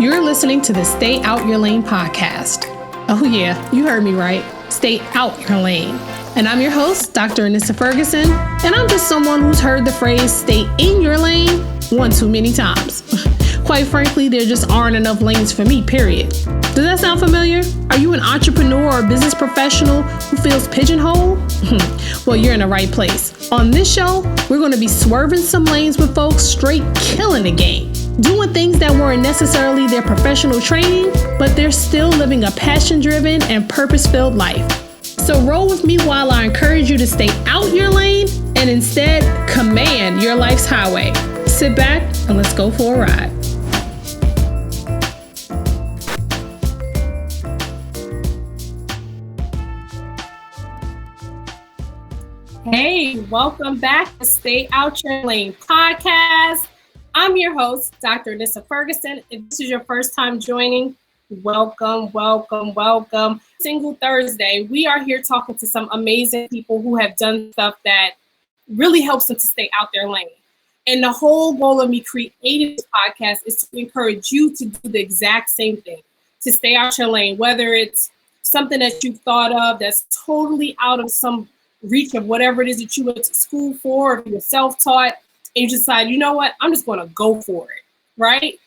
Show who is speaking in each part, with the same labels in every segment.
Speaker 1: You're listening to the Stay Out Your Lane podcast. Oh yeah, you heard me right. Stay out your lane. And I'm your host, Dr. Anissa Ferguson, and I'm just someone who's heard the phrase stay in your lane one too many times. Quite frankly, there just aren't enough lanes for me, period. Does that sound familiar? Are you an entrepreneur or business professional who feels pigeonholed? Well, you're in the right place. On this show, we're going to be swerving some lanes with folks straight killing the game. Doing things that weren't necessarily their professional training, but they're still living a passion-driven and purpose-filled life. So roll with me while I encourage you to stay out your lane and instead command your life's highway. Sit back and let's go for a ride. Hey, welcome back to Stay Out Your Lane podcast. I'm your host, Dr. Anissa Ferguson. If this is your first time joining, welcome. Single Thursday, we are here talking to some amazing people who have done stuff that really helps them to stay out their lane. And the whole goal of me creating this podcast is to encourage you to do the exact same thing, to stay out your lane, whether it's something that you've thought of that's totally out of some reach of whatever it is that you went to school for, or if you're self-taught, and you decide, you know what, I'm just going to go for it, right?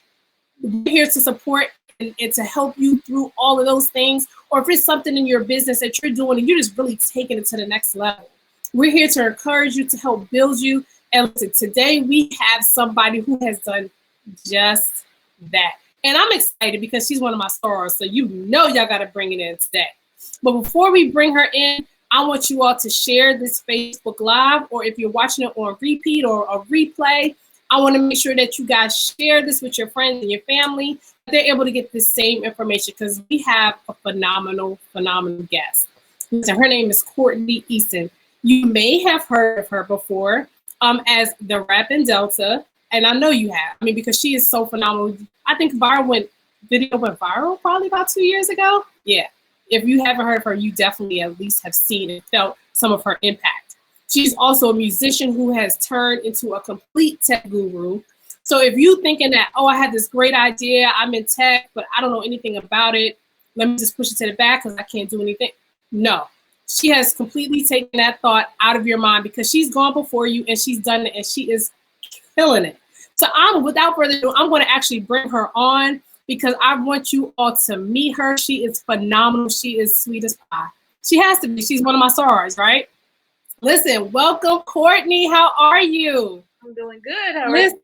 Speaker 1: We're here to support and to help you through all of those things, or if it's something in your business that you're doing and you're just really taking it to the next level. We're here to encourage you, to help build you. And today we have somebody who has done just that. And I'm excited because she's one of my stars, so you know y'all got to bring it in today. But before we bring her in, I want you all to share this Facebook Live, or if you're watching it on repeat or a replay, I want to make sure that you guys share this with your friends and your family. They're able to get the same information because we have a phenomenal guest. So her name is Courtney Eason. You may have heard of her before as the Rappin Delta, and I know you have. I mean, because she is so phenomenal. I think video went viral probably about 2 years ago. Yeah. If you haven't heard of her, you definitely at least have seen and felt some of her impact. She's also a musician who has turned into a complete tech guru. So if you're thinking that, I had this great idea, I'm in tech, but I don't know anything about it, let me just push it to the back because I can't do anything. No, she has completely taken that thought out of your mind because she's gone before you and she's done it and she is killing it. So without further ado, I'm going to actually bring her on, because I want you all to meet her. She is phenomenal. She is sweet as pie. She has to be. She's one of my stars, right? Listen, welcome, Courtney. How are you?
Speaker 2: I'm doing good. How are you?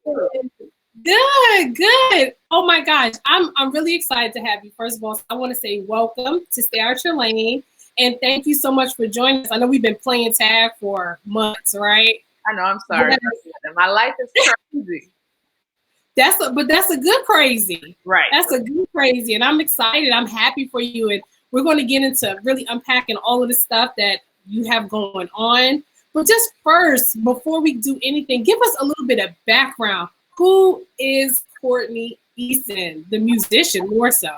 Speaker 1: Good. Oh my gosh, I'm really excited to have you. First of all, I want to say welcome to Stay Out Your Lane, and thank you so much for joining us. I know we've been playing tag for months, right?
Speaker 2: I know. I'm sorry. My life is crazy.
Speaker 1: That's a good crazy.
Speaker 2: Right.
Speaker 1: That's a good crazy. And I'm excited. I'm happy for you. And we're going to get into really unpacking all of the stuff that you have going on. But just first, before we do anything, give us a little bit of background. Who is Courtney Eason, the musician, more so?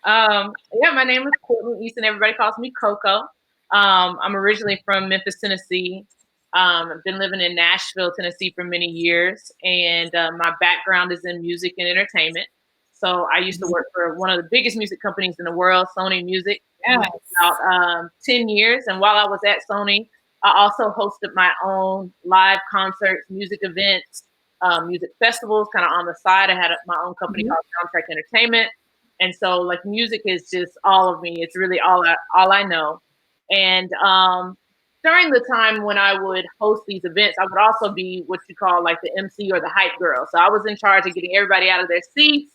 Speaker 2: My name is Courtney Eason. Everybody calls me Coko. I'm originally from Memphis, Tennessee. I've been living in Nashville, Tennessee for many years, and my background is in music and entertainment. So I used to work for one of the biggest music companies in the world, Sony Music, about 10 years. And while I was at Sony, I also hosted my own live concerts, music events, music festivals, kind of on the side. I had my own company called Soundtrack Entertainment. And so like music is just all of me. It's really all I know. And during the time when I would host these events, I would also be what you call like the MC or the hype girl. So I was in charge of getting everybody out of their seats,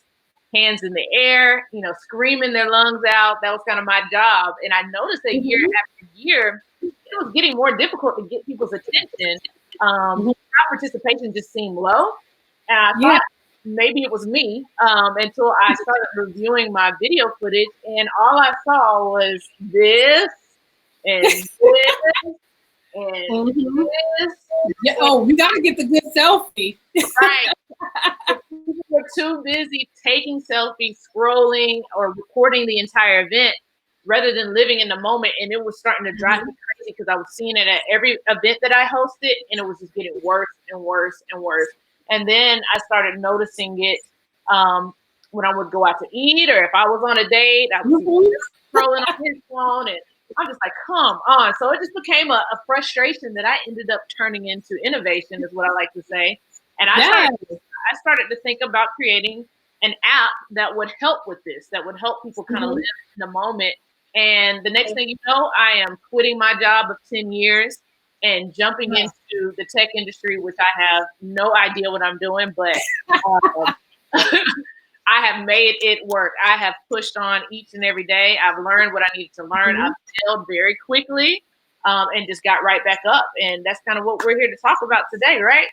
Speaker 2: hands in the air, screaming their lungs out. That was kind of my job. And I noticed that year after year, it was getting more difficult to get people's attention. My participation just seemed low. And I thought maybe it was me until I started reviewing my video footage. And all I saw was this. And this, and this.
Speaker 1: Yeah, we got to get the good selfie.
Speaker 2: Right. People were too busy taking selfies, scrolling, or recording the entire event rather than living in the moment. And it was starting to drive me crazy because I was seeing it at every event that I hosted, and it was just getting worse and worse and worse. And then I started noticing it when I would go out to eat, or if I was on a date, I was scrolling on his phone, and I'm just like, come on. So it just became a frustration that I ended up turning into innovation, is what I like to say. And I started to think about creating an app that would help with this, that would help people kind of live in the moment. And the next thing you know, I am quitting my job of 10 years and jumping into the tech industry, which I have no idea what I'm doing, but I have made it work. I have pushed on each and every day. I've learned what I needed to learn. I've failed very quickly, and just got right back up. And that's kind of what we're here to talk about today, right?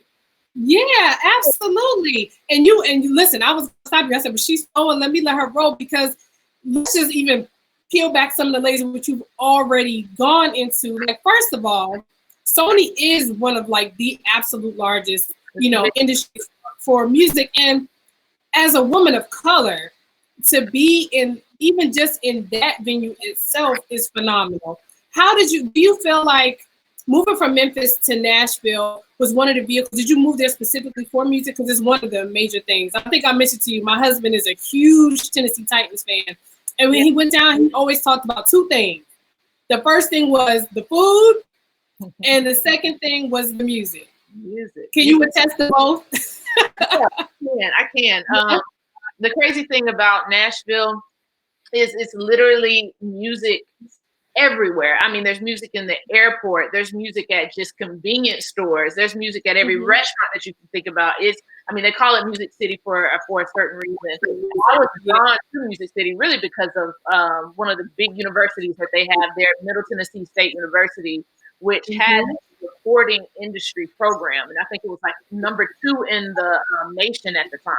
Speaker 1: Yeah, absolutely. And you listen, I was stopping you. I said, but she's and let me let her roll, because let's just even peel back some of the layers which you've already gone into. Like, first of all, Sony is one of like the absolute largest, industries for music. And as a woman of color, to be in even just in that venue itself is phenomenal. Do you feel like moving from Memphis to Nashville was one of the vehicles? Did you move there specifically for music? Because it's one of the major things. I think I mentioned to you, my husband is a huge Tennessee Titans fan. And when he went down, he always talked about two things. The first thing was the food, and the second thing was the music. Can you attest to both?
Speaker 2: Yeah, I can. The crazy thing about Nashville is it's literally music everywhere. I mean, there's music in the airport. There's music at just convenience stores. There's music at every restaurant that you can think about. They call it Music City for a certain reason. I was drawn to Music City really because of one of the big universities that they have there, Middle Tennessee State University, which has a recording industry program. And I think it was like number 2 in the nation at the time.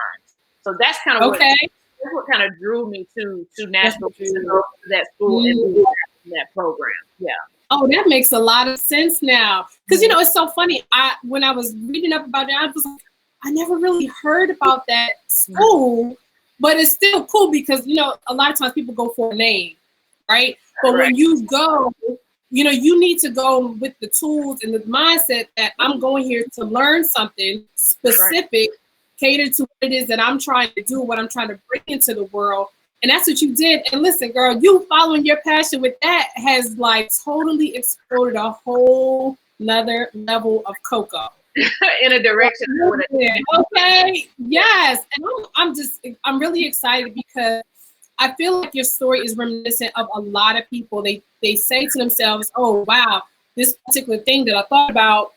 Speaker 2: So that's kind of what kind of drew me to Nashville, to go to that school and that program. Yeah.
Speaker 1: Oh, that makes a lot of sense now. Because, it's so funny. When I was reading up about it, I was like, I never really heard about that school, but it's still cool because, a lot of times people go for a name, right? But when you go, you need to go with the tools and the mindset that I'm going here to learn something specific, catered to what it is that I'm trying to do, what I'm trying to bring into the world. And that's what you did. And listen, girl, you following your passion with that has like totally exploded a whole nother level of Coko.
Speaker 2: In a direction.
Speaker 1: Okay. Yes. And I'm really excited because I feel like your story is reminiscent of a lot of people. They say to themselves, oh, wow, this particular thing that I thought about,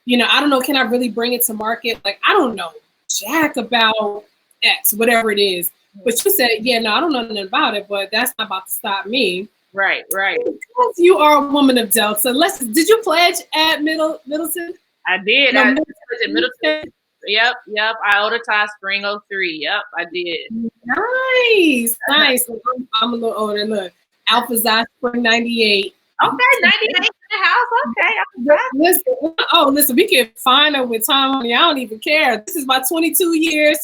Speaker 1: I don't know, can I really bring it to market? Like, I don't know jack about X, whatever it is. But you said, yeah, no, I don't know nothing about it, but that's not about to stop me.
Speaker 2: Right.
Speaker 1: Because you are a woman of Delta. Did you pledge at Middleton?
Speaker 2: I did. I pledged at Middleton. Yep. I Iota Spring 03. Yep, I did.
Speaker 1: Nice. I'm a little older. Look, Alpha Xi Spring 98.
Speaker 2: Okay, 98 in the house. Okay.
Speaker 1: Listen, we can find her with time on. I don't even care. This is my 22 years.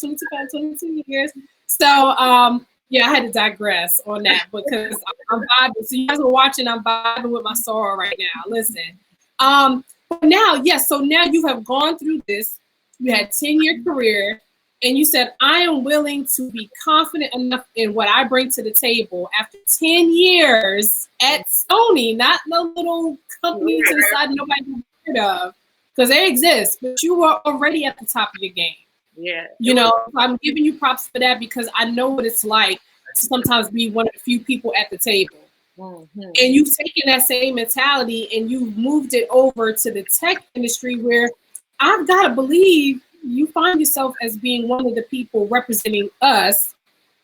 Speaker 1: So, I had to digress on that because I'm vibing. So you guys are watching, I'm vibing with my soror right now. Listen. But now, so now you have gone through this. You had a 10-year career, and you said, I am willing to be confident enough in what I bring to the table after 10 years at Sony, not the little company to the side nobody heard of, because they exist, but you were already at the top of your game.
Speaker 2: Yeah.
Speaker 1: I'm giving you props for that because I know what it's like to sometimes be one of the few people at the table. And you've taken that same mentality and you've moved it over to the tech industry, where I've got to believe you find yourself as being one of the people representing us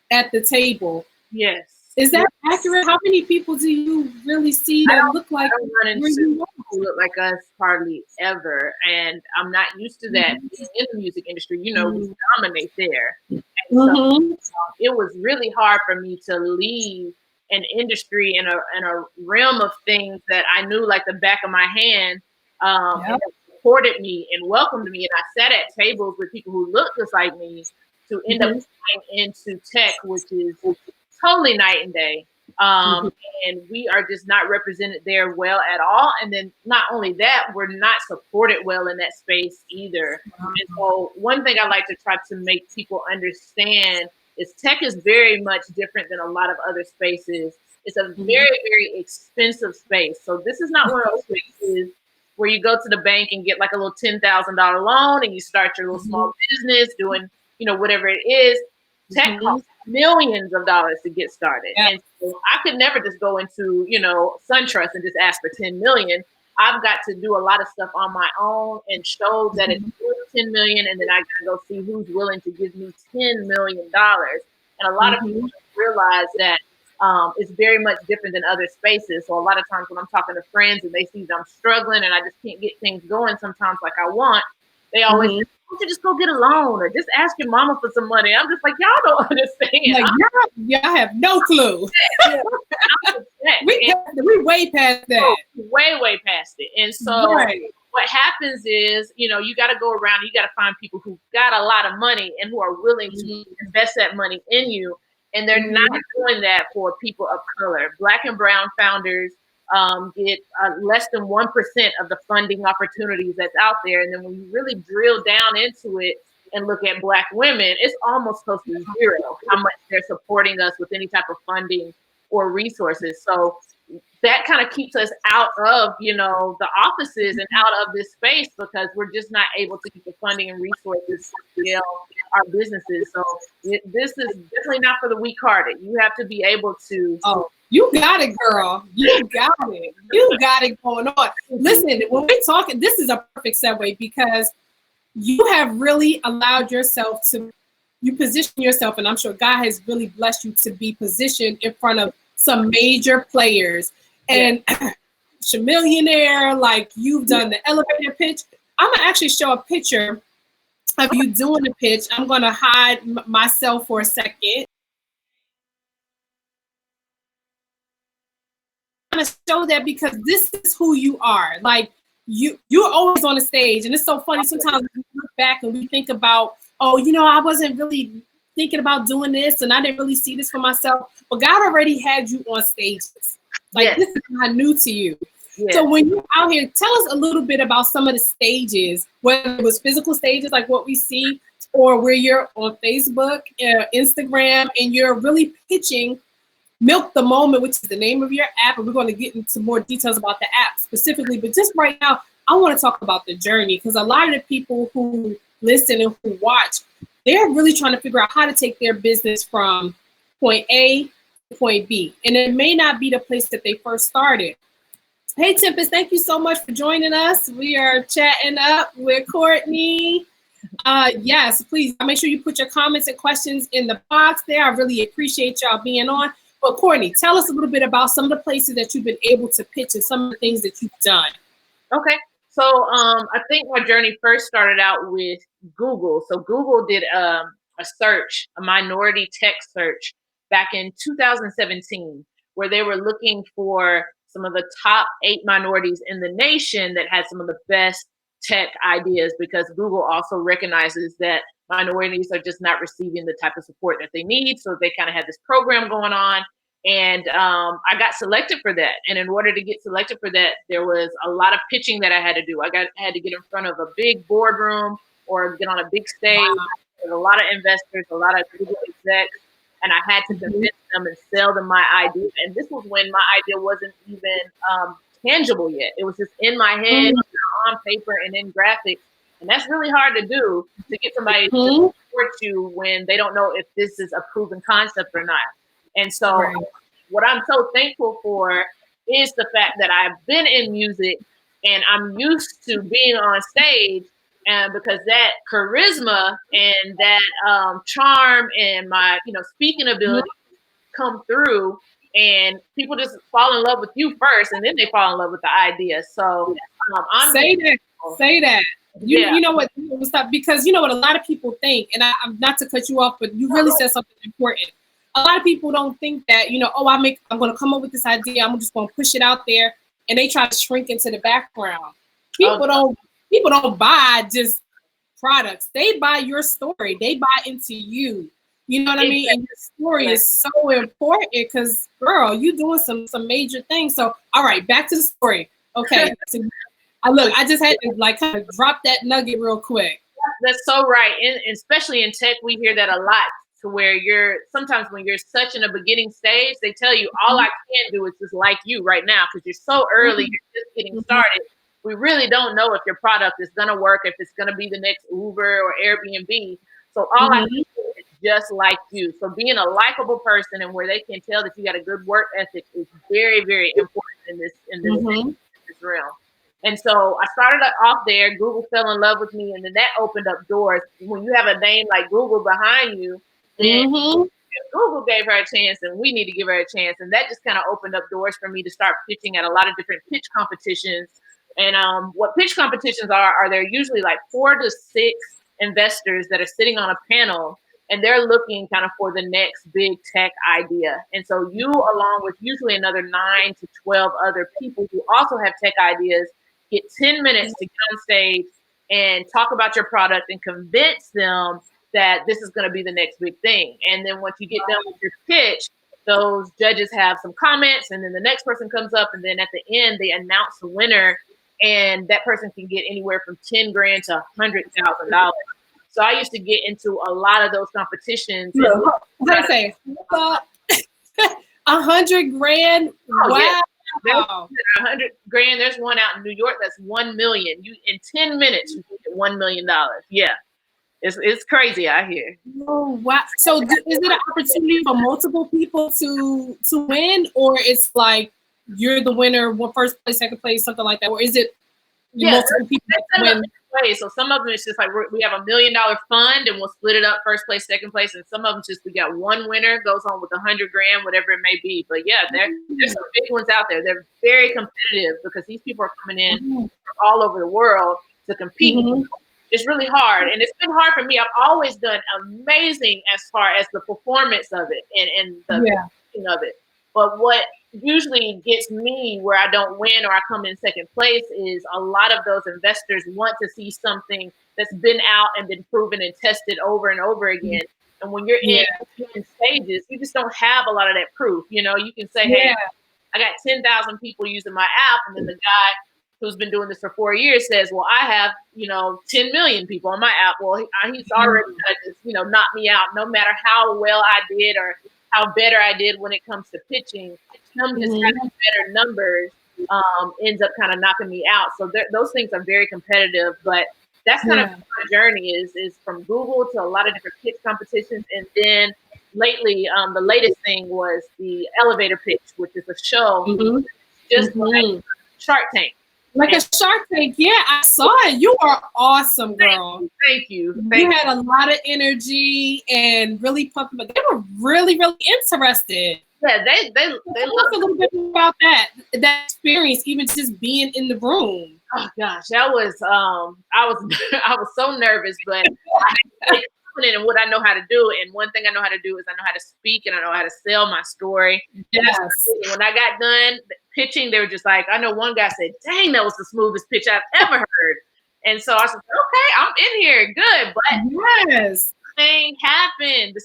Speaker 1: at the table.
Speaker 2: Yes.
Speaker 1: Is that accurate? How many people do you really see that look like?
Speaker 2: I don't run into who look like us hardly ever, and I'm not used to that in the music industry. We dominate there. And so, it was really hard for me to leave an industry in a realm of things that I knew like the back of my hand, and supported me and welcomed me. And I sat at tables with people who looked just like me to end up going into tech, which is totally night and day. And we are just not represented there well at all. And then not only that, we're not supported well in that space either. And so one thing I like to try to make people understand is tech is very much different than a lot of other spaces. It's a very, very expensive space. So this is not one of those spaces where you go to the bank and get like a little $10,000 loan and you start your little small business doing, whatever it is. Tech costs millions of dollars to get started. Yeah. And so I could never just go into, SunTrust and just ask for 10 million. I've got to do a lot of stuff on my own and show that it's worth 10 million. And then I got to go see who's willing to give me $10 million. And a lot of people realize that it's very much different than other spaces. So a lot of times when I'm talking to friends and they see that I'm struggling and I just can't get things going sometimes like I want, they always say, why don't you just go get a loan or just ask your mama for some money? I'm just like, y'all don't understand.
Speaker 1: Like, y'all have no clue. We way past that.
Speaker 2: Way past it. And so what happens is, you got to go around, you got to find people who got a lot of money and who are willing to invest that money in you. And they're not doing that for people of color. Black and brown founders get less than 1% of the funding opportunities that's out there. And then when you really drill down into it and look at Black women, it's almost close to zero how much they're supporting us with any type of funding or resources. So that kind of keeps us out of, the offices and out of this space because we're just not able to get the funding and resources to scale our businesses. So this is definitely not for the weak-hearted. You have to be able to.
Speaker 1: Oh, you got it, girl. You got it. You got it going on. Listen, when we're talking, this is a perfect segue because you have really allowed yourself to, you position yourself, and I'm sure God has really blessed you to be positioned in front of some major players. And Chamillionaire, like you've done the elevator pitch. I'm gonna actually show a picture of you doing the pitch. I'm gonna hide myself for a second. I'm gonna show that because this is who you are. Like you're always on the stage, and it's so funny. Sometimes we look back and we think about, oh, I wasn't really thinking about doing this, and I didn't really see this for myself. But God already had you on stages. Like this is not new to you. Yes. So when you're out here, tell us a little bit about some of the stages, whether it was physical stages like what we see, or where you're on Facebook, Instagram, and you're really pitching Milk the Moment, which is the name of your app. And we're going to get into more details about the app specifically. But just right now, I want to talk about the journey because a lot of the people who listen and who watch, they're really trying to figure out how to take their business from point A point B, and it may not be the place that they first started. Hey Tempest, thank you so much for joining us. We are chatting up with Courtney. Yes, please make sure you put your comments and questions in the box there. I really appreciate y'all being on. But Courtney, tell us a little bit about some of the places that you've been able to pitch and some of the things that you've done.
Speaker 2: Okay, so I think my journey first started out with Google. So Google did a search, a minority tech search, back in 2017, where they were looking for some of the top 8 minorities in the nation that had some of the best tech ideas, because Google also recognizes that minorities are just not receiving the type of support that they need. So they kind of had this program going on. And I got selected for that. And in order to get selected for that, there was a lot of pitching that I had to do. I had to get in front of a big boardroom or get on a big stage. Wow. With a lot of investors, a lot of Google execs. And I had to convince them and sell them my idea. And this was when my idea wasn't even tangible yet. It was just in my head, on paper, and in graphics. And that's really hard to do, to get somebody to support you when they don't know if this is a proven concept or not. And so what I'm so thankful for is the fact that I've been in music and I'm used to being on stage. And because that charisma and that charm and my, speaking ability come through, and people just fall in love with you first, and then they fall in love with the idea. So I'm
Speaker 1: say that. You know what? Stop, because you know what a lot of people think, and I'm not to cut you off, but you really said something important. A lot of people don't think that, I'm going to come up with this idea. I'm just going to push it out there, and they try to shrink into the background. People don't buy just products. They buy your story. They buy into you. You know what I mean? And your story is so important because, girl, you're doing some major things. So, all right, back to the story. Okay. So, I just had to kind of drop that nugget real quick.
Speaker 2: That's so right. And especially in tech, we hear that a lot. to where sometimes when you're such in a beginning stage, they tell you all I can do is just like you right now because you're so early, you're just getting started. We really don't know if your product is going to work, if it's going to be the next Uber or Airbnb. So all I can do is just like you. So being a likable person and where they can tell that you got a good work ethic is very, very important in this realm. And so I started off there. Google fell in love with me, and then that opened up doors. When you have a name like Google behind you, then Google gave her a chance, and we need to give her a chance. And that just kind of opened up doors for me to start pitching at a lot of different pitch competitions. And what pitch competitions are they're usually like 4 to 6 investors that are sitting on a panel, and they're looking kind of for the next big tech idea. And so you, along with usually another 9 to 12 other people who also have tech ideas, get 10 minutes to get on stage and talk about your product and convince them that this is going to be the next big thing. And then once you get done with your pitch, those judges have some comments, and then the next person comes up, and then at the end they announce the winner, and that person can get anywhere from 10 grand to $100,000. So I used to get into a lot of those competitions.
Speaker 1: Let's say 100 grand.
Speaker 2: Oh,
Speaker 1: wow.
Speaker 2: Yeah. 100 grand. There's one out in New York that's 1 million. You in 10 minutes you can get $1 million. Yeah, it's crazy out here.
Speaker 1: Oh wow! So is it an opportunity for multiple people to win, or it's like you're the winner, first place, second place, something like that, or is it multiple people that win?
Speaker 2: So some of them it's just like we have $1 million fund and we'll split it up first place, second place, and some of them just we got one winner goes on with 100 grand, whatever it may be. But yeah, there's some big ones out there. They're very competitive because these people are coming in from all over the world to compete. It's really hard, and it's been hard for me. I've always done amazing as far as the performance of it and the pitching of it. But what usually gets me where I don't win or I come in second place is a lot of those investors want to see something that's been out and been proven and tested over and over again. And when you're in stages, you just don't have a lot of that proof. You know, you can say, hey, I got 10,000 people using my app. And then the guy who's been doing this for 4 years says, well, I have, 10 million people on my app. Well, he's already just, knock me out no matter how well I did or how better I did when it comes to pitching. Him just having better numbers ends up kind of knocking me out. So those things are very competitive, but that's kind of my journey is from Google to a lot of different pitch competitions. And then lately, the latest thing was the elevator pitch, which is a show just like Shark Tank.
Speaker 1: Like a Shark Tank, I saw it. You are awesome, girl.
Speaker 2: Thank you.
Speaker 1: You had a lot of energy and really pumped, but they were really, really interested.
Speaker 2: Yeah, they
Speaker 1: Talk a little bit about that experience, even just being in the room.
Speaker 2: Oh gosh, that was I was so nervous, but I confident in what I know how to do. And one thing I know how to do is I know how to speak and I know how to sell my story.
Speaker 1: Yes.
Speaker 2: When I got done pitching, they were just like, I know one guy said, dang, that was the smoothest pitch I've ever heard. And so I said, okay, I'm in here, good. But
Speaker 1: yes.
Speaker 2: The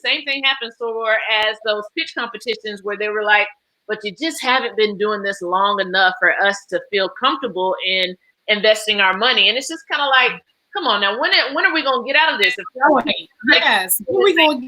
Speaker 2: same thing happened for as those pitch competitions where they were like, but you just haven't been doing this long enough for us to feel comfortable in investing our money. And it's just kind of like, come on now, when are we gonna get out of this?
Speaker 1: Yes, when are we gonna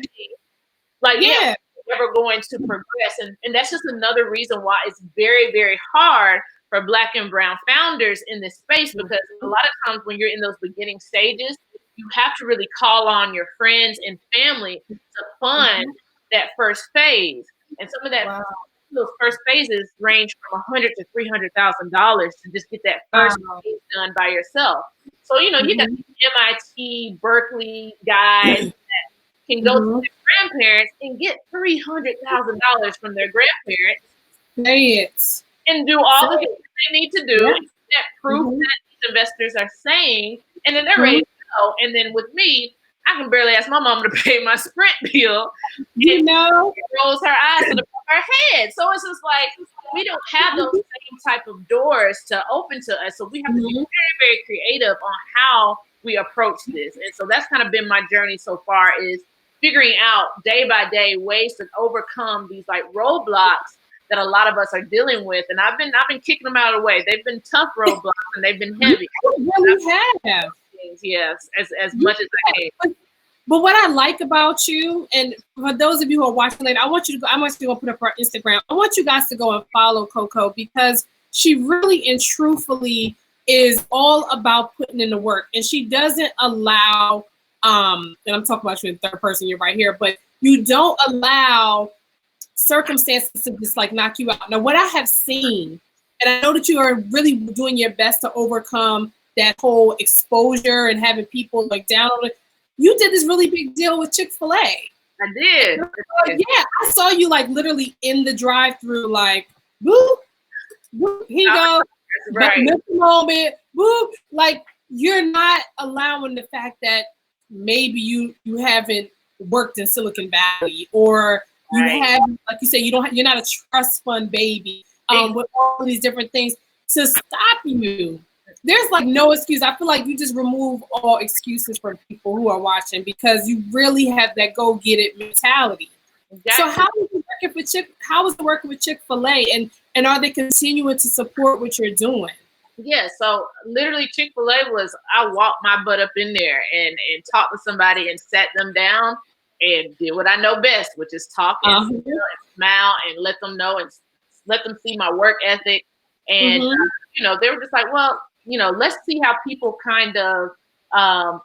Speaker 1: get
Speaker 2: never going to progress. And that's just another reason why it's very, very hard for Black and brown founders in this space, because a lot of times when you're in those beginning stages, you have to really call on your friends and family to fund that first phase. And some of that, those first phases range from $100,000 to $300,000 to just get that first phase done by yourself. So, you got MIT, Berkeley guys that can go to their grandparents and get $300,000 from their grandparents. And do all the things they need to do, that proof that these investors are saying, and then they're ready to go. And then with me, I can barely ask my mom to pay my Sprint bill. She rolls her eyes to the back of her head. So it's just like, we don't have those same type of doors to open to us. So we have to be very, very creative on how we approach this. And so that's kind of been my journey so far, is figuring out day by day ways to overcome these like roadblocks that a lot of us are dealing with. And I've been kicking them out of the way. They've been tough roadblocks and they've been heavy.
Speaker 1: You really have.
Speaker 2: Yes, as much as I can.
Speaker 1: But what I like about you, and for those of you who are watching later, I want you to go. I'm actually going to put up her Instagram. I want you guys to go and follow Coko because she really and truthfully is all about putting in the work, and she doesn't allow. And I'm talking about you in third person. You're right here, but you don't allow circumstances to just like knock you out. Now, what I have seen, and I know that you are really doing your best to overcome that whole exposure and having people like down on it. You did this really big deal with Chick-fil-A.
Speaker 2: I did.
Speaker 1: Yeah, I saw you like literally in the drive-through, like, boop, boop, here you go.
Speaker 2: Right.
Speaker 1: Moment, boop. Like, you're not allowing the fact that maybe you haven't worked in Silicon Valley, or you have, like you said, you're not a trust fund baby, with all of these different things to stop you. There's like no excuse. I feel like you just remove all excuses from people who are watching because you really have that go get it mentality. Exactly. So how is it working with Chick-fil-A, and are they continuing to support what you're doing?
Speaker 2: Yeah, so literally Chick-fil-A was, I walked my butt up in there and talked to somebody and sat them down and did what I know best, which is talk and smile and let them know and let them see my work ethic. And, they were just like, well, let's see how people kind of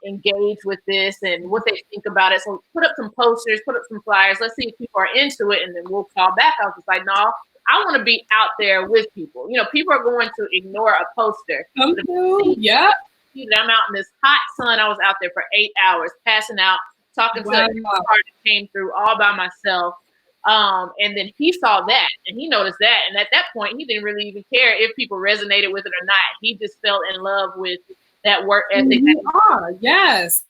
Speaker 2: engage with this and what they think about it. So put up some posters, put up some flyers. Let's see if people are into it, and then we'll call back. I was just like, no, I want to be out there with people. People are going to ignore a poster.
Speaker 1: Yeah.
Speaker 2: I'm out in this hot sun. I was out there for 8 hours, passing out, talking to a car that came through all by myself. And then he saw that and he noticed that. And at that point, he didn't really even care if people resonated with it or not. He just fell in love with that work ethic.
Speaker 1: Yes.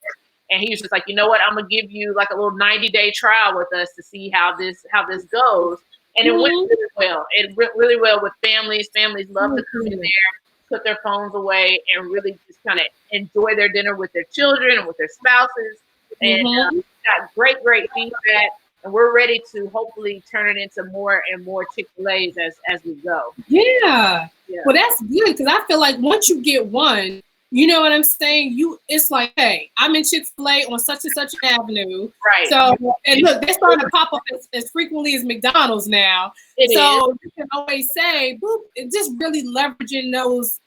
Speaker 2: And he was just like, you know what? I'm going to give you like a little 90-day trial with us to see how this goes. And it went really well. It went really well with families. Families love to come in there, put their phones away, and really just kind of enjoy their dinner with their children and with their spouses. And got great feedback. And we're ready to hopefully turn it into more and more Chick-fil-A's as we go.
Speaker 1: Yeah. Well, that's good because I feel like once you get one, you know what I'm saying? It's like, hey, I'm in Chick-fil-A on such and such an avenue.
Speaker 2: Right.
Speaker 1: So, and look, they're starting to pop up as frequently as McDonald's now. You can always say, boop, it's just really leveraging those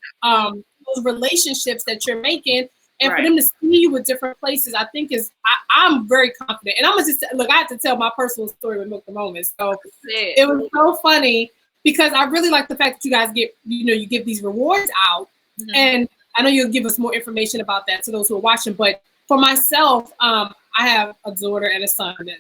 Speaker 1: relationships that you're making. And for them to see you with different places, I think I'm very confident. And I'm gonna just look. I have to tell my personal story with Milk the Moment. So it was so funny because I really like the fact that you guys you give these rewards out, and I know you'll give us more information about that to those who are watching. But for myself, I have a daughter and a son. And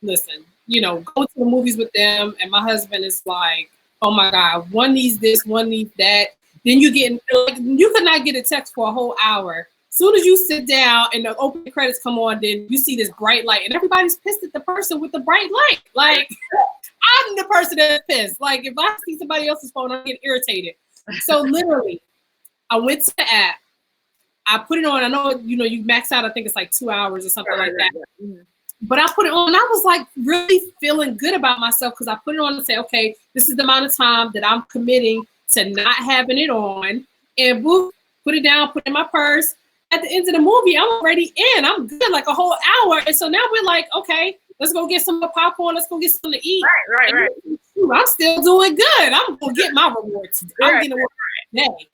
Speaker 1: listen, going to the movies with them, and my husband is like, oh my God, one needs this, one needs that. Then you could not get a text for a whole hour. Soon as you sit down and the opening credits come on, then you see this bright light, and everybody's pissed at the person with the bright light. Like, I'm the person that's pissed. Like, if I see somebody else's phone, I get irritated. So literally, I went to the app. I put it on. I know, you max out. I think it's like 2 hours or something like that. But I put it on, and I was like really feeling good about myself because I put it on and say, okay, this is the amount of time that I'm committing to not having it on, and boop, put it down, put it in my purse. At the end of the movie, I'm already in. I'm good, like a whole hour. And so now we're like, okay, let's go get some more popcorn. Let's go get something to eat.
Speaker 2: Right.
Speaker 1: I'm still doing good. I'm going to get my rewards. I'm getting a reward today.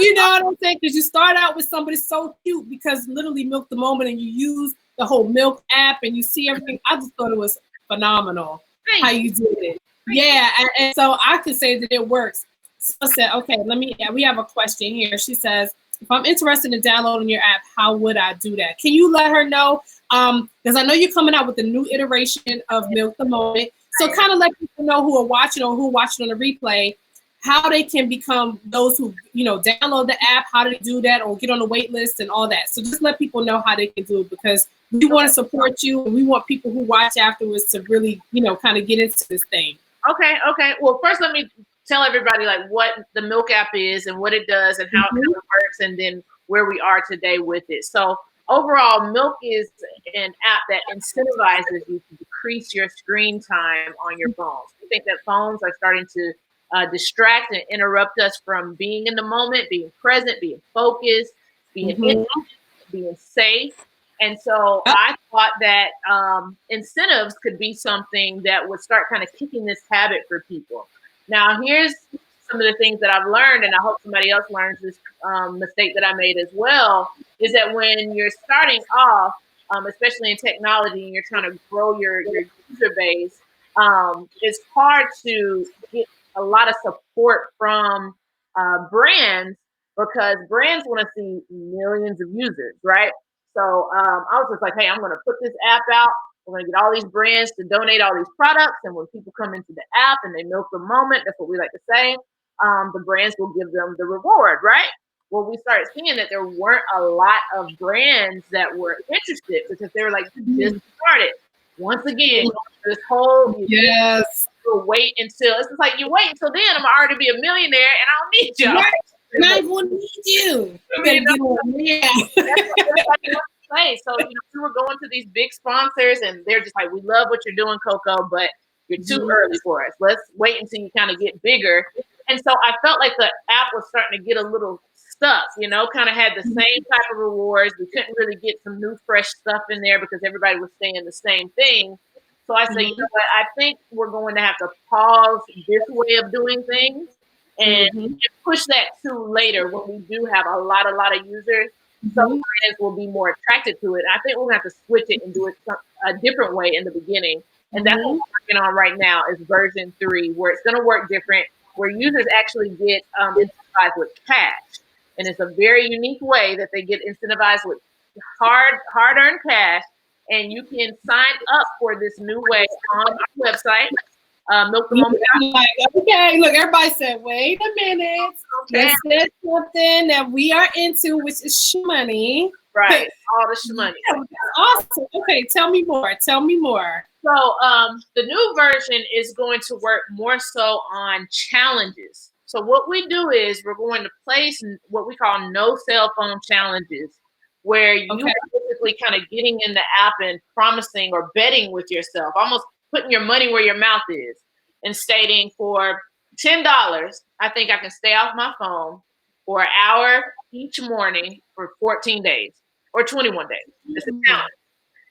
Speaker 1: You know what I'm saying? Because you start out with somebody so cute because literally Milk the Moment, and you use the whole Milk app and you see everything. I just thought it was phenomenal how you did it. Yeah, and so I could say that it works. So I said, okay, we have a question here. She says, if I'm interested in downloading your app, how would I do that? Can you let her know? Because I know you're coming out with a new iteration of Milk the Moment. So kind of let people know who are watching or who are watching on the replay, how they can become those who, download the app, how do they do that, or get on the wait list and all that. So just let people know how they can do it because we want to support you and we want people who watch afterwards to really, kind of get into this thing.
Speaker 2: Okay. Well, first let me tell everybody like what the Milk app is and what it does and how it works, and then where we are today with it. So overall, Milk is an app that incentivizes you to decrease your screen time on your phones. We think that phones are starting to distract and interrupt us from being in the moment, being present, being focused, being in. being safe. And so I thought that incentives could be something that would start kind of kicking this habit for people. Now, here's some of the things that I've learned, and I hope somebody else learns this mistake that I made as well, is that when you're starting off, especially in technology, and you're trying to grow your user base, it's hard to get a lot of support from brands, because brands want to see millions of users, right? So I was just like, hey, I'm going to put this app out. We're going to get all these brands to donate all these products. And when people come into the app and they milk the moment, that's what we like to say, the brands will give them the reward, right? Well, we started seeing that there weren't a lot of brands that were interested, because they were like, you just started. Once again, this whole wait until, it's just like, you wait until then, I'm already be a millionaire and I don't need you.
Speaker 1: Right. And I won't need you.
Speaker 2: So, we were going to these big sponsors and they're just like, we love what you're doing, Coko, but you're too early for us. Let's wait until you kind of get bigger. And so I felt like the app was starting to get a little stuck, kind of had the same type of rewards. We couldn't really get some new, fresh stuff in there because everybody was saying the same thing. So I said, you know what, I think we're going to have to pause this way of doing things and push that to later when we do have a lot of users. Some brands will be more attracted to it. I think we're going to have to switch it and do it a different way in the beginning. And that's what we're working on right now, is version 3, where it's going to work different, where users actually get incentivized with cash. And it's a very unique way that they get incentivized with hard-earned cash. And you can sign up for this new way on our website. Milk the Moment.
Speaker 1: Like, okay, look, everybody said, wait a minute.
Speaker 2: Okay.
Speaker 1: This is something that we are into, which is shmoney.
Speaker 2: Right, all the shmoney.
Speaker 1: Yeah, awesome. Okay, tell me more. Tell me more.
Speaker 2: So the new version is going to work more so on challenges. So what we do is we're going to place what we call no cell phone challenges, where you are basically kind of getting in the app and promising or betting with yourself, almost putting your money where your mouth is, and stating, for $10, I think I can stay off my phone for an hour each morning for 14 days or 21 days. It's a challenge.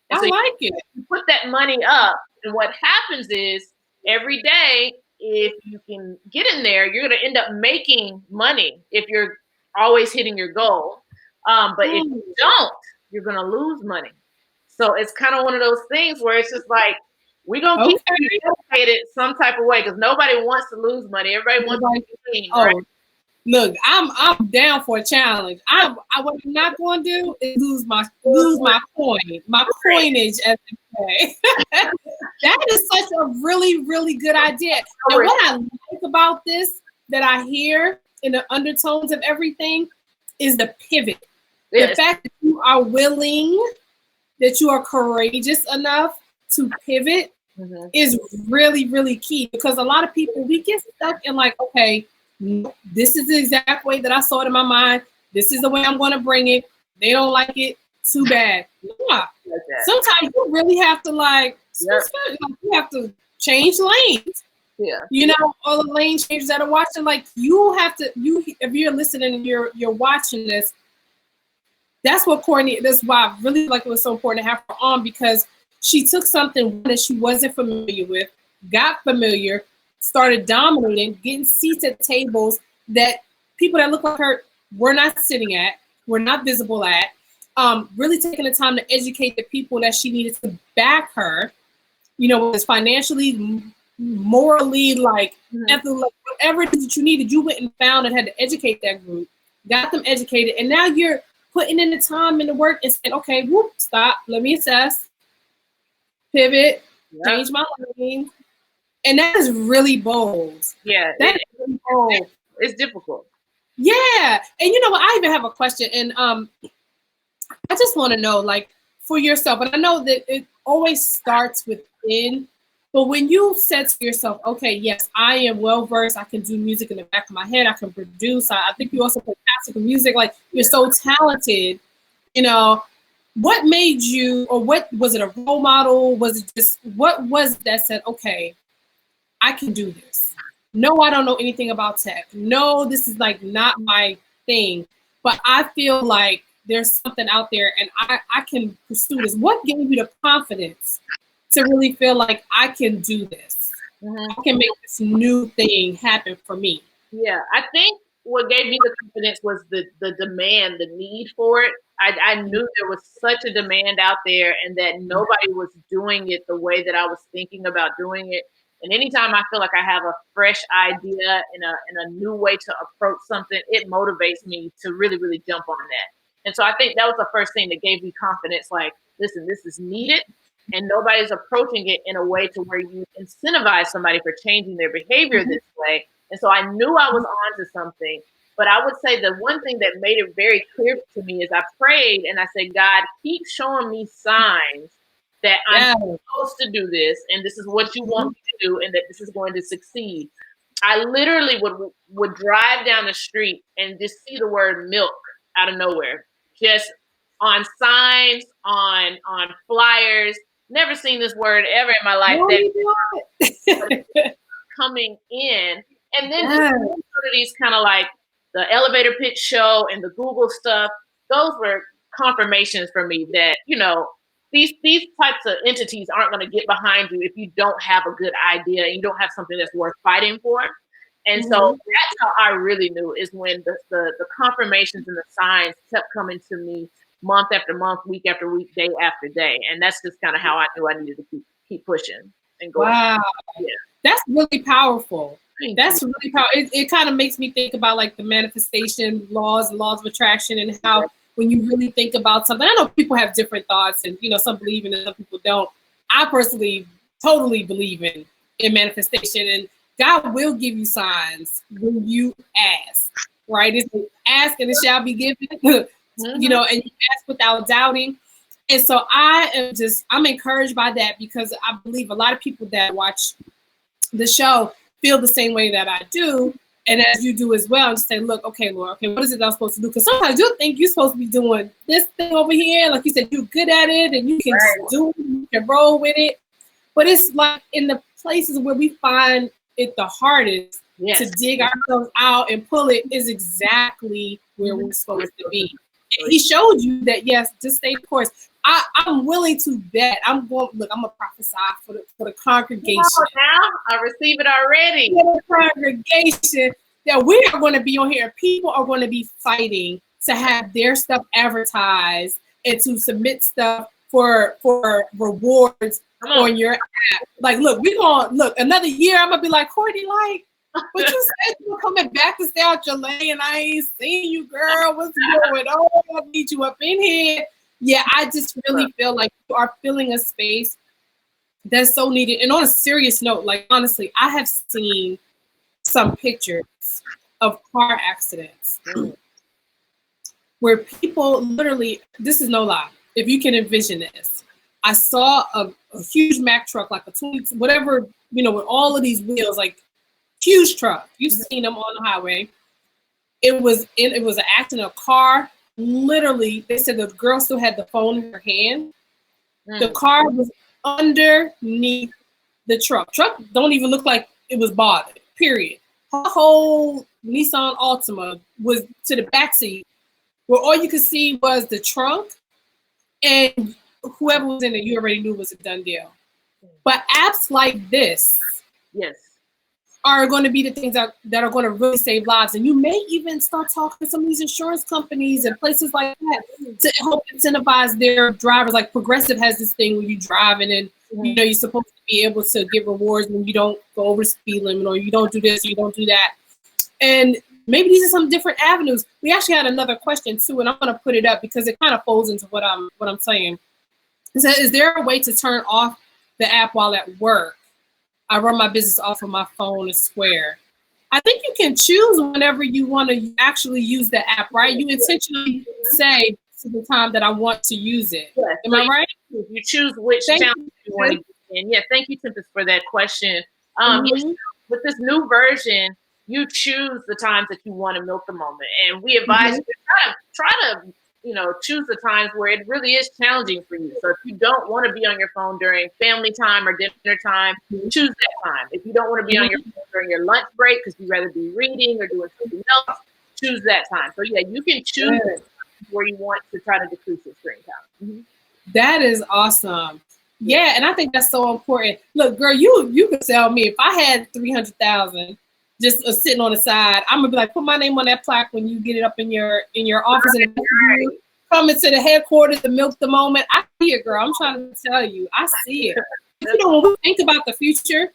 Speaker 2: And
Speaker 1: I
Speaker 2: so
Speaker 1: like it.
Speaker 2: You put that money up, and what happens is every day, if you can get in there, you're going to end up making money if you're always hitting your goal. But if you don't, you're going to lose money. So it's kind of one of those things where it's just like, we're going to keep you educated some type of way, because nobody wants to lose money. Everybody wants to be clean, right?
Speaker 1: Look, I'm down for a challenge. What I'm not going to do is lose my coinage, as they say. That is such a really, really good idea. And what I like about this, that I hear in the undertones of everything, is the pivot. Yes. The fact that you are willing, that you are courageous enough to pivot is really, really key, because a lot of people, we get stuck in like, okay, this is the exact way that I saw it in my mind. This is the way I'm going to bring it. They don't like it. Too bad. Yeah. Sometimes you really have to you have to change lanes.
Speaker 2: Yeah.
Speaker 1: All the lane changes that are watching, like you have to, if you're listening and you're watching this, that's what Courtney, that's why I really like it was so important to have her on, because she took something that she wasn't familiar with, got familiar, started dominating, getting seats at tables that people that look like her were not sitting at, were not visible at, really taking the time to educate the people that she needed to back her, it's financially, morally, ethically, whatever it is that you needed, you went and found and had to educate that group, got them educated, and now you're putting in the time and the work and saying, okay, whoop, stop, let me assess, pivot, change my lane. And that is really bold.
Speaker 2: Yeah.
Speaker 1: That is really bold.
Speaker 2: It's difficult.
Speaker 1: Yeah. And you know what? I even have a question. And I just want to know, like, for yourself, and I know that it always starts within, but when you said to yourself, okay, yes, I am well-versed, I can do music in the back of my head, I can produce, I think you also play classical music, like, you're so talented, what made you, or what, was it a role model? Was it just, what was it that said, okay, I can do this? No, I don't know anything about tech. No, this is like not my thing. But I feel like there's something out there and I can pursue this. What gave you the confidence to really feel like I can do this? I can make this new thing happen for me?
Speaker 2: Yeah, I think what gave me the confidence was the demand, the need for it. I knew there was such a demand out there and that nobody was doing it the way that I was thinking about doing it. And anytime I feel like I have a fresh idea and a new way to approach something, it motivates me to really, really jump on that. And so I think that was the first thing that gave me confidence. Like, listen, this is needed and nobody's approaching it in a way to where you incentivize somebody for changing their behavior this way. And so I knew I was on to something. But I would say the one thing that made it very clear to me is I prayed and I said, God, keep showing me signs that I'm supposed to do this and this is what you want me to do and that this is going to succeed. I literally would drive down the street and just see the word milk out of nowhere, just on signs, on flyers. Never seen this word ever in my life. That coming in. And then these kind of like the elevator pitch show and the Google stuff, those were confirmations for me that, you know, these types of entities aren't going to get behind you if you don't have a good idea and you don't have something that's worth fighting for. And so that's how I really knew, is when the confirmations and the signs kept coming to me month after month, week after week, day after day. And that's just kind of how I knew I needed to keep pushing and going.
Speaker 1: Wow. Yeah. That's really powerful. That's really powerful. It kind of makes me think about like the manifestation laws of attraction and how when you really think about something, I know people have different thoughts and, you know, some believe in it, some people don't. I personally totally believe in manifestation, and God will give you signs when you ask, right? It's ask and it shall be given, you know, and you ask without doubting. And so I'm encouraged by that because I believe a lot of people that watch the show feel the same way that I do, and as you do as well, and say, look, okay, Lord, okay, what is it I'm supposed to do? Because sometimes you think you're supposed to be doing this thing over here, like you said, you're good at it, and you can just do it, you can roll with it. But it's like in the places where we find it the hardest to dig ourselves out and pull it is exactly where we're supposed to be. And he showed you that, yes, just stay the course. I'm willing to bet. I'm going. Look, I'm gonna prophesy for the congregation.
Speaker 2: Now I receive it already.
Speaker 1: For the congregation that we are going to be on here. People are going to be fighting to have their stuff advertised and to submit stuff for rewards on your app. Like, look, we're gonna look another year. I'm gonna be like, Courtney, like, but you said you were coming back to stay out your lane, and I ain't seen you, girl. What's going on? I need you up in here. Yeah, I just really feel like you are filling a space that's so needed. And on a serious note, like honestly, I have seen some pictures of car accidents where people literally, this is no lie, if you can envision this, I saw a huge Mack truck, like a 20, whatever, you know, with all of these wheels, like huge truck. You've seen them on the highway. It was an accident, a car. Literally, they said the girl still had the phone in her hand. The car was underneath the truck. Truck don't even look like it was bothered, period. Her whole Nissan Altima was to the backseat where all you could see was the trunk, and whoever was in it, you already knew was a done deal. But apps like this are going to be the things that are going to really save lives. And you may even start talking to some of these insurance companies and places like that to help incentivize their drivers. Like Progressive has this thing when you drive and then, you know, you're supposed to be able to get rewards when you don't go over the speed limit or you don't do this, or you don't do that. And maybe these are some different avenues. We actually had another question too, and I'm going to put it up because it kind of folds into what I'm saying. So is there a way to turn off the app while at work? I run my business off of my phone and Square. I think you can choose whenever you want to actually use the app, right? You intentionally say to the time that I want to use it.
Speaker 2: Yes.
Speaker 1: Am I right?
Speaker 2: You choose which channel you want to get in. Yeah, thank you, Tempest, for that question. Yes, with this new version, you choose the times that you want to milk the moment. And we advise you to try to you know, choose the times where it really is challenging for you. So if you don't want to be on your phone during family time or dinner time, choose that time. If you don't want to be on your phone during your lunch break because you'd rather be reading or doing something else, choose that time. So yeah, you can choose where you want to try to decrease your screen time. Mm-hmm.
Speaker 1: That is awesome. Yeah, and I think that's so important. Look, girl, you could tell me if I had 300,000 just sitting on the side, I'm gonna be like, put my name on that plaque when you get it up in your office and come into the headquarters to milk the moment. I see it, girl. I'm trying to tell you, I see it. You know, when we think about the future,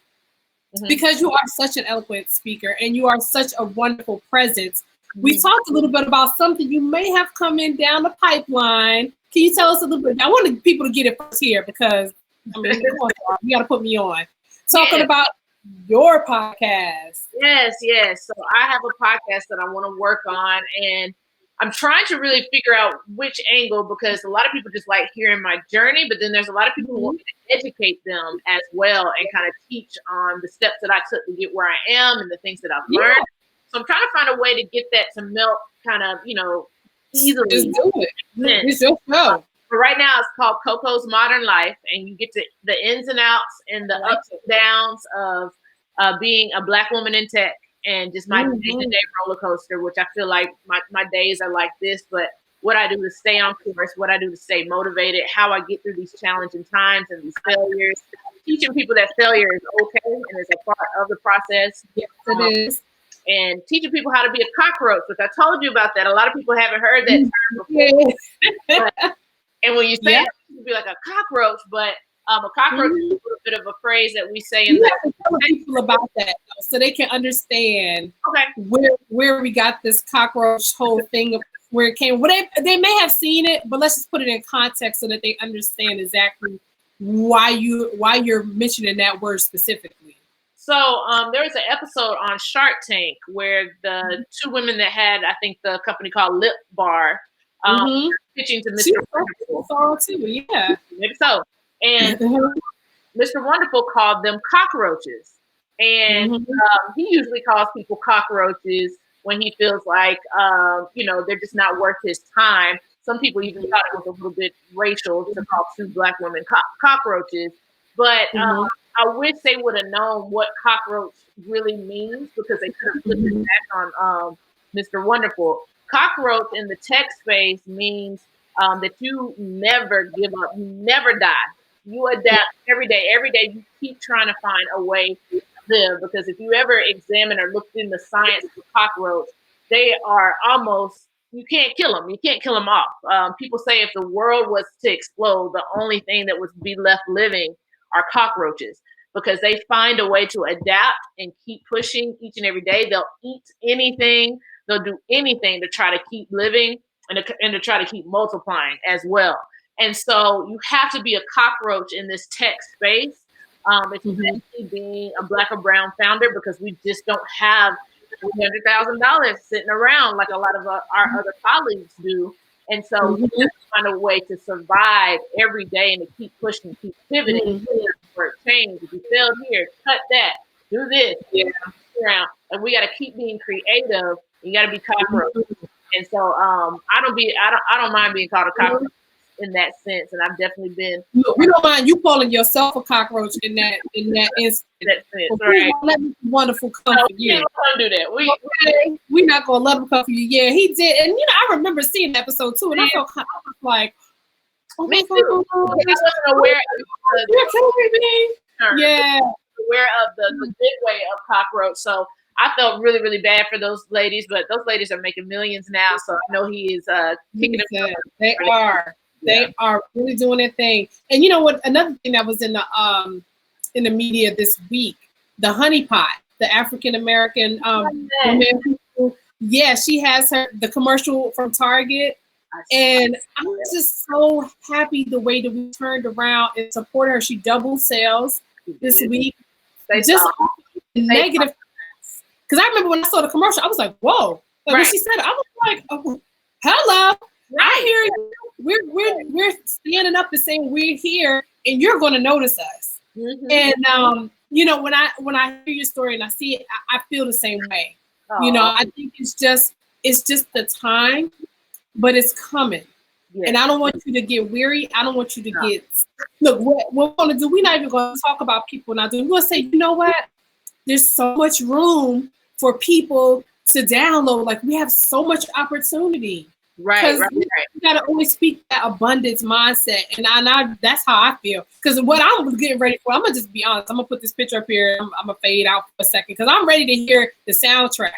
Speaker 1: because you are such an eloquent speaker and you are such a wonderful presence, we talked a little bit about something you may have come in down the pipeline. Can you tell us a little bit? I wanted people to get it first here because I mean, you got to put me on. Talking about your podcast.
Speaker 2: Yes. So I have a podcast that I want to work on, and I'm trying to really figure out which angle, because a lot of people just like hearing my journey, but then there's a lot of people who want me to educate them as well and kind of teach on the steps that I took to get where I am and the things that I've learned. So I'm trying to find a way to get that to melt kind of, easily.
Speaker 1: Just do it. It's your show.
Speaker 2: But right now it's called Coco's Modern Life, and you get to the ins and outs and the ups and downs of being a Black woman in tech, and just my day-to-day roller coaster, which I feel like my days are like this, but what I do to stay on course, what I do to stay motivated, how I get through these challenging times and these failures, teaching people that failure is okay and is a part of the process.
Speaker 1: Yes, it is.
Speaker 2: And teaching people how to be a cockroach, which I told you about that. A lot of people haven't heard that term before. And when you say it, it can be like a cockroach, but a cockroach is a little bit of a phrase that we say in
Speaker 1: the tell people about that so they can understand where we got this cockroach whole thing, where it came. They may have seen it, but let's just put it in context so that they understand exactly why you're mentioning that word specifically.
Speaker 2: So there was an episode on Shark Tank where the two women that had, I think, the company called Lip Bar, pitching to Mr.
Speaker 1: Wonderful. Too, yeah.
Speaker 2: Maybe so. And Mr. Wonderful called them cockroaches. And he usually calls people cockroaches when he feels like, they're just not worth his time. Some people even thought it was a little bit racial to call two Black women cockroaches. But I wish they would have known what cockroach really means, because they could have put this back on Mr. Wonderful. Cockroach in the tech space means that you never give up, you never die. You adapt every day. Every day you keep trying to find a way to live, because if you ever examine or looked in the science of cockroach, they are almost, you can't kill them. You can't kill them off. People say if the world was to explode, the only thing that would be left living are cockroaches, because they find a way to adapt and keep pushing each and every day. They'll eat anything. They'll do anything to try to keep living and to try to keep multiplying as well. And so you have to be a cockroach in this tech space, especially being a Black or brown founder, because we just don't have $300,000 sitting around like a lot of our other colleagues do. And so you have to find a way to survive every day and to keep pushing, keep pivoting for change. If you failed here, cut that, do this, around. And we got to keep being creative. You got to be cockroach. And so I don't mind being called a cockroach in that sense. And I've definitely been.
Speaker 1: Look, we don't mind you calling yourself a cockroach in that instance.
Speaker 2: Right.
Speaker 1: Let me wonderful come for you.
Speaker 2: Don't do that.
Speaker 1: We're not gonna let him come for you. Yeah, he did. And I remember seeing the episode too, and I felt kind of like,
Speaker 2: me too. I wasn't aware of the good way of cockroach. So I felt really, really bad for those ladies, but those ladies are making millions now. So I know he is kicking them.
Speaker 1: They are really doing their thing. And you know what? Another thing that was in the media this week, the honeypot, the African American woman. Yeah, she has the commercial from Target. And I was just so happy the way that we turned around and support her. She doubled sales this week. Just negative. Because I remember when I saw the commercial, I was like, whoa. Like when she said it, I was like, oh, hello. I hear you. We're standing up and saying we're here and you're going to notice us. And, when I hear your story and I see it, I feel the same way. I think it's just the time, but it's coming. Yeah. And I don't want you to get weary. I don't want you to get, look, what we're going to do, we're not even going to talk about people not doing, we're going to say, you know what? There's so much room for people to download. Like we have so much opportunity.
Speaker 2: Right.
Speaker 1: You gotta always speak that abundance mindset, and I that's how I feel. Because what I'm getting ready for, I'm gonna just be honest. I'm gonna put this picture up here. I'm gonna fade out for a second because I'm ready to hear the soundtrack.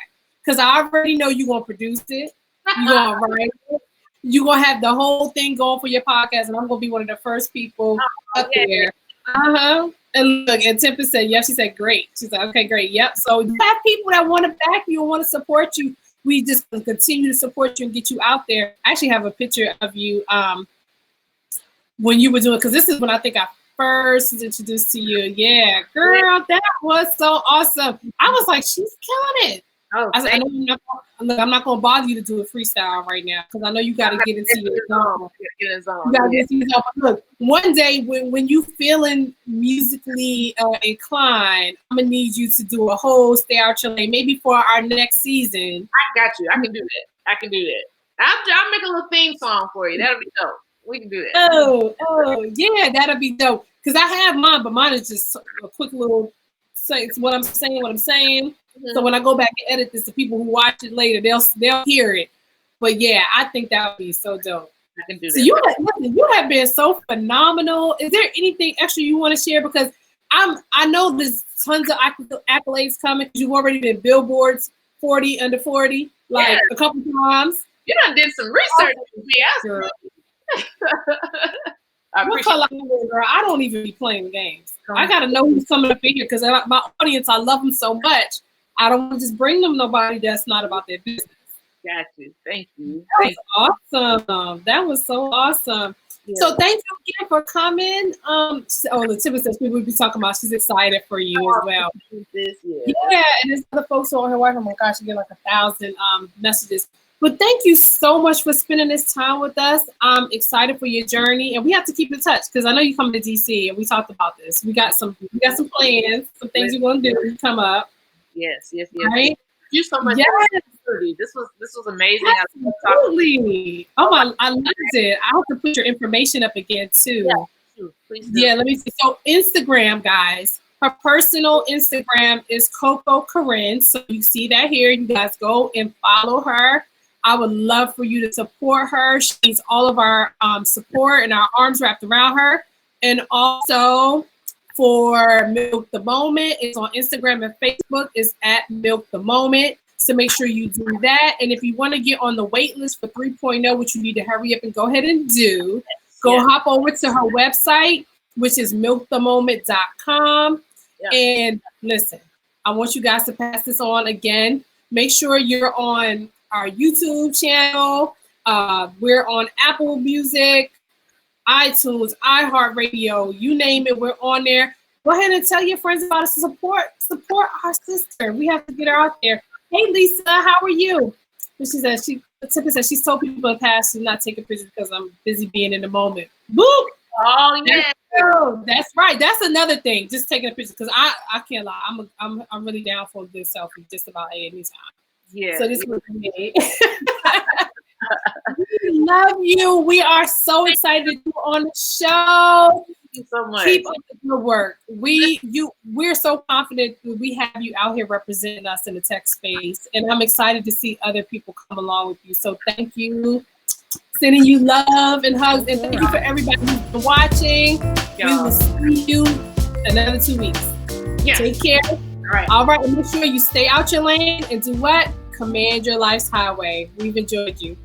Speaker 1: Because I already know you're gonna produce it. You're gonna write it. You're gonna have the whole thing going for your podcast, and I'm gonna be one of the first people up there. And look, and Tiffany said, yes, she said, great. She said, okay, great. Yep. So you have people that want to back you and want to support you. We just continue to support you and get you out there. I actually have a picture of you when you were doing, because this is when I think I first was introduced to you. Yeah, girl, that was so awesome. I was like, she's killing it.
Speaker 2: Oh,
Speaker 1: I said, I'm not going to bother you to do a freestyle right now because I know you got to get into your zone. You got to get into your zone. Look, one day when you feeling musically inclined, I'm going to need you to do a whole Stay Out Your Lane, maybe for our next season.
Speaker 2: I got you. I can do that. I'll make a little theme song for you. That'll be dope. We can do that.
Speaker 1: Oh, yeah, that'll be dope. Because I have mine, but mine is just a quick little say what I'm saying. So when I go back and edit this, the people who watch it later, they'll hear it. But yeah, I think that would be so dope.
Speaker 2: I can do that.
Speaker 1: So you have been so phenomenal. Is there anything extra you want to share? Because I know there's tons of accolades coming. You've already been Billboard's 40 under 40 a couple times.
Speaker 2: You done did some research with me.
Speaker 1: What color I wear, girl? I don't even be playing games. I gotta know who's coming up in here because my audience, I love them so much. I don't want to just bring them nobody that's not about their business.
Speaker 2: Got you. Thank you.
Speaker 1: That was awesome. That was so awesome. Yeah. So thank you again for coming. The Tiffany says we would be talking about. She's excited for you as well. Yeah, and there's other folks who are on her wife. Oh my gosh, you get like 1,000 messages. But thank you so much for spending this time with us. I'm excited for your journey, and we have to keep in touch because I know you come to DC, and we talked about this. We got some plans, some things you're going to do come up.
Speaker 2: Yes.
Speaker 1: Right?
Speaker 2: Thank you so much.
Speaker 1: Yes.
Speaker 2: This was amazing.
Speaker 1: Absolutely. Oh, I loved it. I have to put your information up again too.
Speaker 2: Yeah, please do.
Speaker 1: Yeah, let me see. So Instagram, guys. Her personal Instagram is Coko Korinne. So you see that here. You guys go and follow her. I would love for you to support her. She needs all of our support and our arms wrapped around her. And also for Milk the Moment, it's on Instagram and Facebook. It's at Milk the Moment. So make sure you do that. And if you want to get on the wait list for 3.0, which you need to hurry up and go ahead and do, hop over to her website, which is milkthemoment.com. Yeah. And listen, I want you guys to pass this on again. Make sure you're on our YouTube channel. We're on Apple Music, iTunes, iHeartRadio, you name it, we're on there. Go ahead and tell your friends about us. Support our sister. We have to get her out there. Hey, Lisa, how are you? And she said, Tiffany said she's told people in the past to not take a picture because I'm busy being in the moment. Boop!
Speaker 2: Oh, yeah.
Speaker 1: That's right. That's another thing. Just taking a picture because I can't lie. I'm really down for a good selfie just about any time.
Speaker 2: Yeah.
Speaker 1: So this was me. We love you. We are so excited to be on the show.
Speaker 2: Thank you so much.
Speaker 1: Keep up the good work. We're so confident that we have you out here representing us in the tech space, and I'm excited to see other people come along with you. So thank you. Sending you love and hugs, and thank you for everybody who's been watching. We will see you another 2 weeks. Yeah. Take care. All right. And make sure you stay out your lane and do what? Command your life's highway. We've enjoyed you.